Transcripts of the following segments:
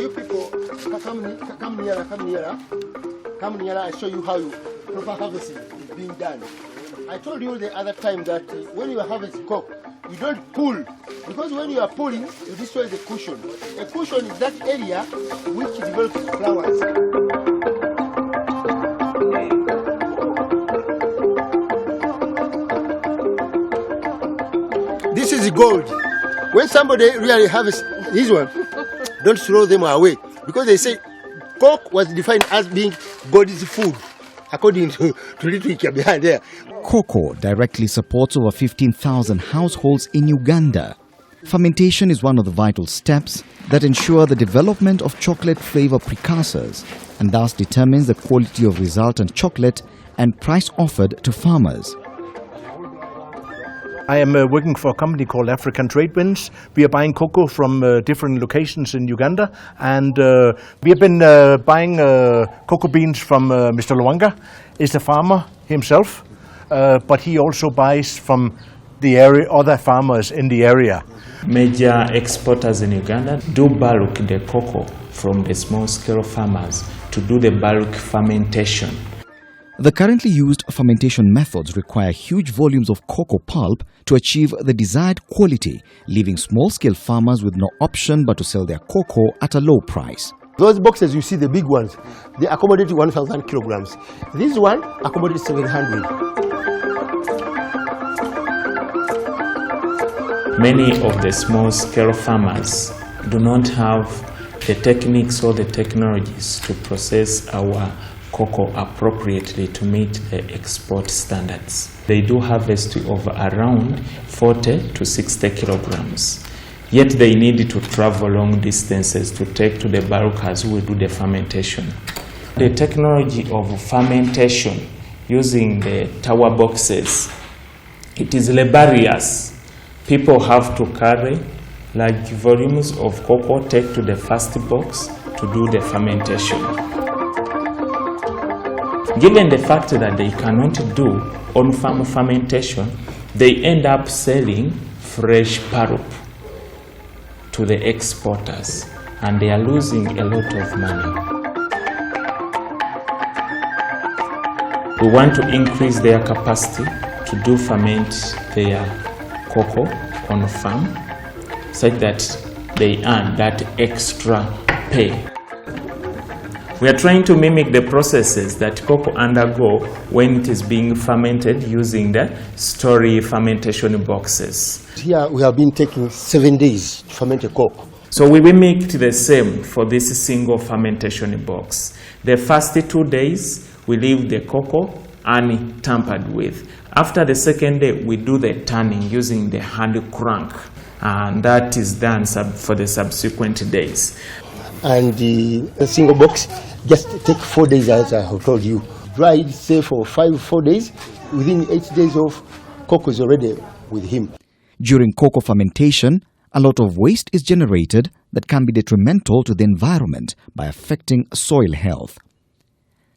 you people, come nearer, I show you how proper harvesting is being done. I told you the other time that when you harvest coke, you don't pull, because when you are pulling, you destroy the cushion. A cushion is that area which develops flowers. This is gold. When somebody really harvests this one, don't throw them away, because they say coke was defined as being God's food, according to literature behind there. Cocoa directly supports over 15,000 households in Uganda. Fermentation is one of the vital steps that ensure the development of chocolate flavor precursors and thus determines the quality of resultant chocolate and price offered to farmers. I am working for a company called African Trade Winds. We are buying cocoa from different locations in Uganda, and we have been buying cocoa beans from Mr. Luanga. He's a farmer himself, but he also buys from the area, other farmers in the area. Major exporters in Uganda do bulk the cocoa from the small-scale farmers to do the bulk fermentation. The currently used fermentation methods require huge volumes of cocoa pulp to achieve the desired quality, leaving small-scale farmers with no option but to sell their cocoa at a low price. Those boxes you see, the big ones, they accommodate 1,000 kilograms. This one accommodates 700. Many of the small-scale farmers do not have the techniques or the technologies to process our cocoa appropriately to meet the export standards. They do harvest of around 40 to 60 kilograms. Yet they need to travel long distances to take to the bulkers who will do the fermentation. The technology of fermentation using the tower boxes, it is laborious. People have to carry large volumes of cocoa, take to the first box to do the fermentation. Given the fact that they cannot do on-farm fermentation, they end up selling fresh pulp to the exporters, and they are losing a lot of money. We want to increase their capacity to do ferment their cocoa on farm, such that they earn that extra pay. We are trying to mimic the processes that cocoa undergo when it is being fermented using the story fermentation boxes. Here we have been taking 7 days to ferment a cocoa. So we mimicked the same for this single fermentation box. The first 2 days we leave the cocoa untampered with. After the second day we do the turning using the hand crank, and that is done for the subsequent days. And a single box just take 4 days, as I have told you. Dried, say, for 4 days. Within 8 days of cocoa is already with him. During cocoa fermentation, a lot of waste is generated that can be detrimental to the environment by affecting soil health.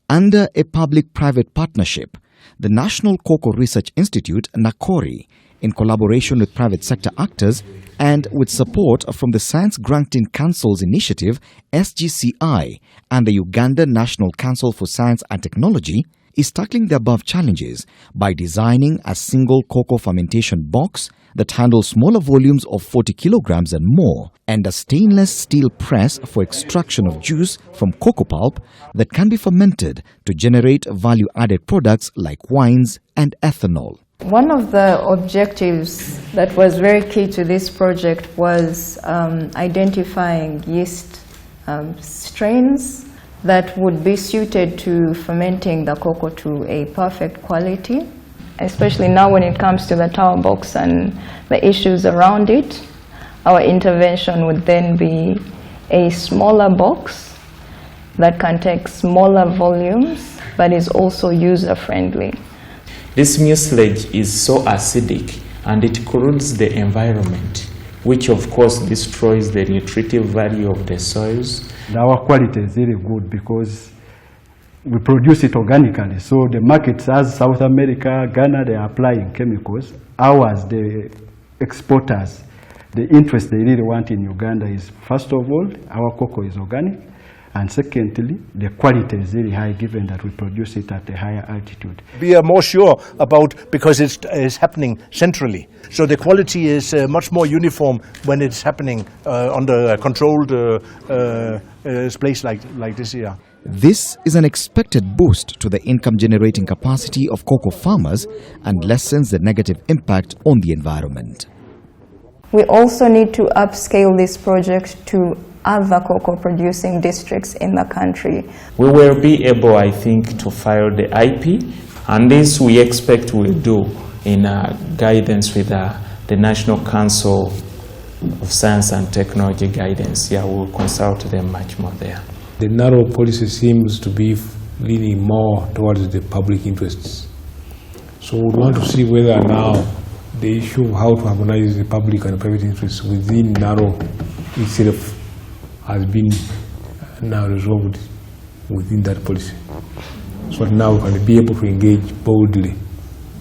Under a public-private partnership, the National Cocoa Research Institute, NACORI, in collaboration with private sector actors and with support from the Science Granting Council's initiative, SGCI, and the Uganda National Council for Science and Technology, is tackling the above challenges by designing a single cocoa fermentation box that handles smaller volumes of 40 kilograms and more, and a stainless steel press for extraction of juice from cocoa pulp that can be fermented to generate value-added products like wines and ethanol. One of the objectives that was very key to this project was identifying yeast strains that would be suited to fermenting the cocoa to a perfect quality. Especially now when it comes to the tower box and the issues around it, our intervention would then be a smaller box that can take smaller volumes but is also user-friendly. This mucilage is so acidic and it corrodes the environment, which of course destroys the nutritive value of the soils. Our quality is really good because we produce it organically. So the markets as South America, Ghana, they are applying chemicals. Ours, the exporters, the interest they really want in Uganda is, first of all, our cocoa is organic, and secondly, the quality is really high given that we produce it at a higher altitude. We are more sure about, because it is happening centrally. So the quality is much more uniform when it's happening under a controlled place like this here. This is an expected boost to the income-generating capacity of cocoa farmers and lessens the negative impact on the environment. We also need to upscale this project to other cocoa producing districts in the country. We will be able, I think, to file the IP, and this we expect we'll do in guidance with the National Council of Science and Technology guidance. Yeah, we'll consult them much more there. The narrow policy seems to be leaning more towards the public interests. So we want to see whether now the issue of how to harmonize the public and private interests within narrow itself has been now resolved within that policy. So now we can be able to engage boldly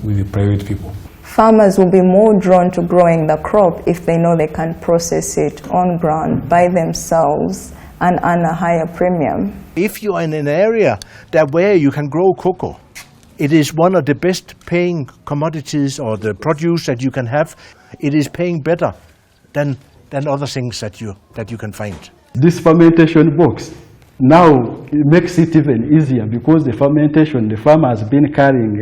with the private people. Farmers will be more drawn to growing the crop if they know they can process it on ground by themselves and earn a higher premium. If you are in an area that where you can grow cocoa, it is one of the best paying commodities or the produce that you can have. It is paying better than other things that you can find. This fermentation box, now it makes it even easier because the fermentation, the farmer has been carrying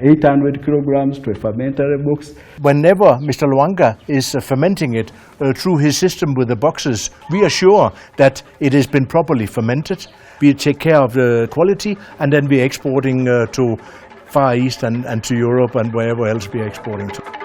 800 kilograms to a fermentary box. Whenever Mr. Luanga is fermenting it through his system with the boxes, we are sure that it has been properly fermented. We take care of the quality, and then we're exporting to Far East and to Europe and wherever else we're exporting to.